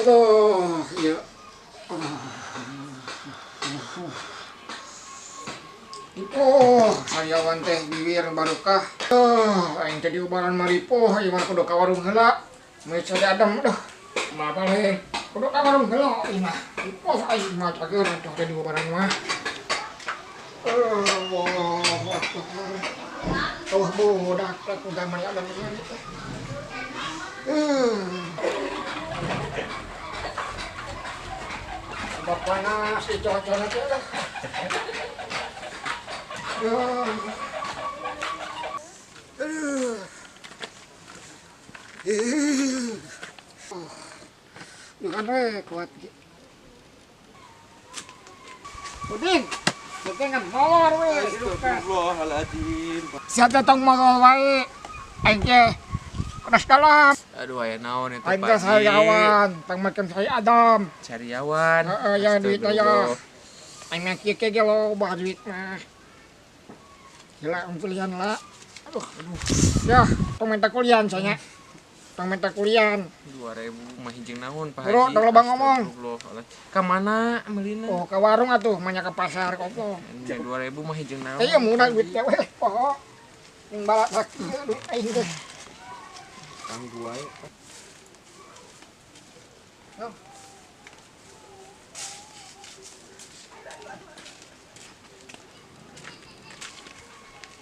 Aduh, iya. Sariawan teh bibir barukah. Aing teh diobaran maripoh, ieu mah kudu ka warung heula. Meus sare adem duh. Kumaha paling? Kudu ka warung heula ieu mah. Ripoh aing mah cager atuh teh diobaran mah. Tuh budak teh kudu mah adem ieu teh. Abah panas di cuaca teh dah. Bukan kuat. Udin, jangan molor we. Astagfirullahaladzim. Siapa datang molor wae? Aing teh keras dalam. Aduh, aya naon itu Aing Pak teh Haji? sariawan, tang makan saya Adam. Sariawan. Ya duit ya. Astagfirullah. Aing mah kieu ge lo bah duit mah. Gila kuliah lah. Aduh. Ya, tong minta kuliah nya. Tong minta kuliah. 2000 mah hijing naon Pak Bro, Haji? udah lobang ngomong. Astagfirullahaladzim. Ka mana melina? Oh, ke warung atuh, manya ke pasar kopo. 2000 mah hijing naon? Iya murah duit teh weh. Oh. Ning balak sakit duit aing teh. Kang gua.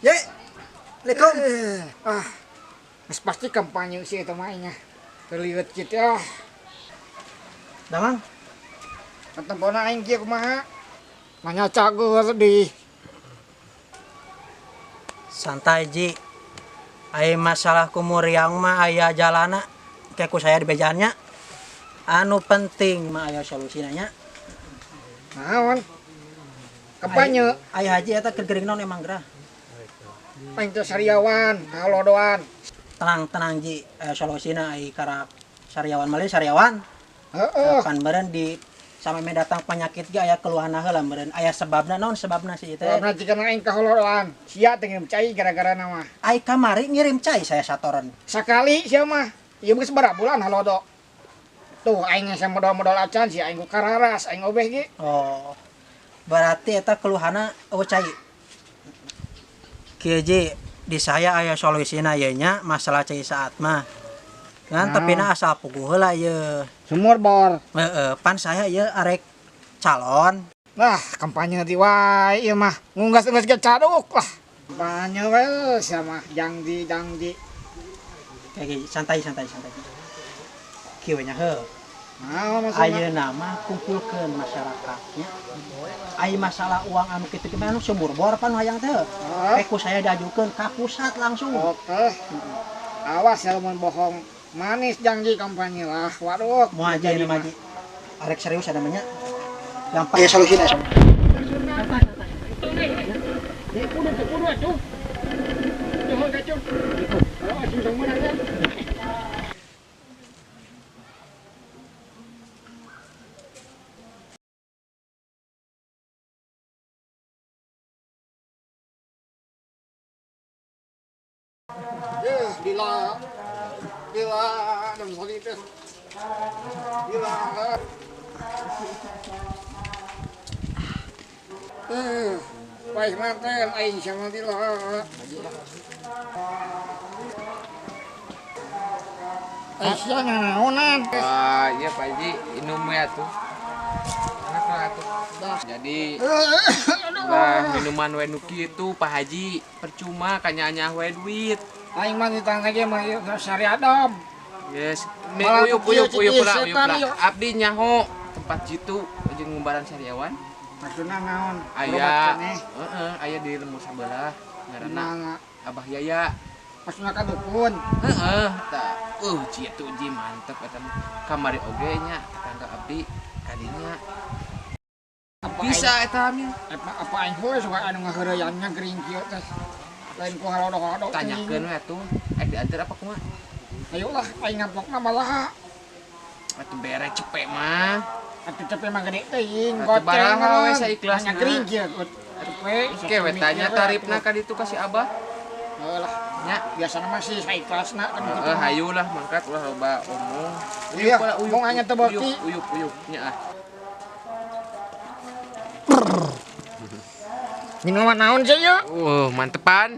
Ye. Assalamualaikum. Geus pasti kampanye sih eta mah nya. Terliwet kitu ah. Damang, Katempona aing kieu kumaha? Nanya cager di santai Ji. Aya masalah kumuriang mah aya jalana kayak ku saya di bejaannya. Anu penting mah aya solusina nya. naon? Kampanye Aya haji eta keur geuring naon emang gerah. aing teh sariawan, halodoan. Tenang Ji, aya solusina aya karak sariawan malih sariawan. Heeh. Kan beureun di sameme datang penyakit ge aya keluhanna heula meureun. Aya sebabna naon sebabna sih teh? Karena jika aing ka halodoan, sia teh ngirim cai gara-gara nama. Ai kamari ngirim cai saya satoran. Sakali sia mah, ieu geus sabaraha bulan halodo. Tuh aing geus modal-modal acan sia aing ku kararas, aing obeh ge. Oh. Berarti eta keluhanna eueuh cai. Kieu Ji, di saya aya solusina ieu nya masalah cai saat mah. Kan tepina asal puguh heula ieu. Sumur bor. Pan saya ieu arek calon. Nah, kampanye di wae ieu mah. Ngunggas-unggas ge caduk lah. Kampanye we sia mah jangdi. Kayak santai. Kieu nya heuh. Naon maksudna? Ayeuna mah kumpulkeun masyarakatnya. Aya masalah uang anu kitu ge anu sumur bor pan hayang teh. Ku saya diajukeun ka pusat langsung. Oke. Awas ya mun bohong. Manis janji kampanye lah. Waduh. Mau aja ini maji. Arek serius ada namanya. Gampang ya solusinya. Udah tuh. Jangan kacau. Oh, susah mana ya? Gila, dan solidus. Gila. Baik manten, aing sama gila. Aisyah naonan. Wah, iya Pak Haji, minum ya tuh. Enak lah tuh. Jadi minuman we nu kitu Pak Haji, percuma kanya we duit. Aing mah ditang lagi mah sari Adam. Yes, Malah uyup setan, lah. Abdi nyaho tempat jitu jeung ngumbaran sariawan. Maksudna naon? Aya, aya di lembur sabelah ngaranna Nah, Abah Yaya. maksudna ka dukun. Heeh, tah. Citu ji mantep eta mah. Kamari oge nya tetangga abdi kadinya. Bisa eta mah. Apa aing heuh suka anu ngaheureuyangnya gering kieu teh. Lain ku halodo-halodo. Tanyakeun we atuh. Diantar apa kumaha? Ayolah aing ngaplokna malah. Atuh bere cepet mah. Atuh cepet mah gede teuing. Atuh baraha we saikhlasna. Nya gering kieu. Atuh we. Oke, we tanya tarifna ka ditu ka si Abah. lah. Nya. Biasana masih saya ikhlasna kan gitu. Hayu lah mangkat ulah loba omong. Iya, Uyuk, uyuk, omong hanya teu beuti. Uyuk nya ah. Minuman naon sih ya? Mantepan.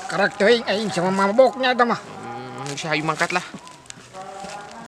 Karak teuing aing sama maboknya eta mah. Bisa hayu mangkat lah.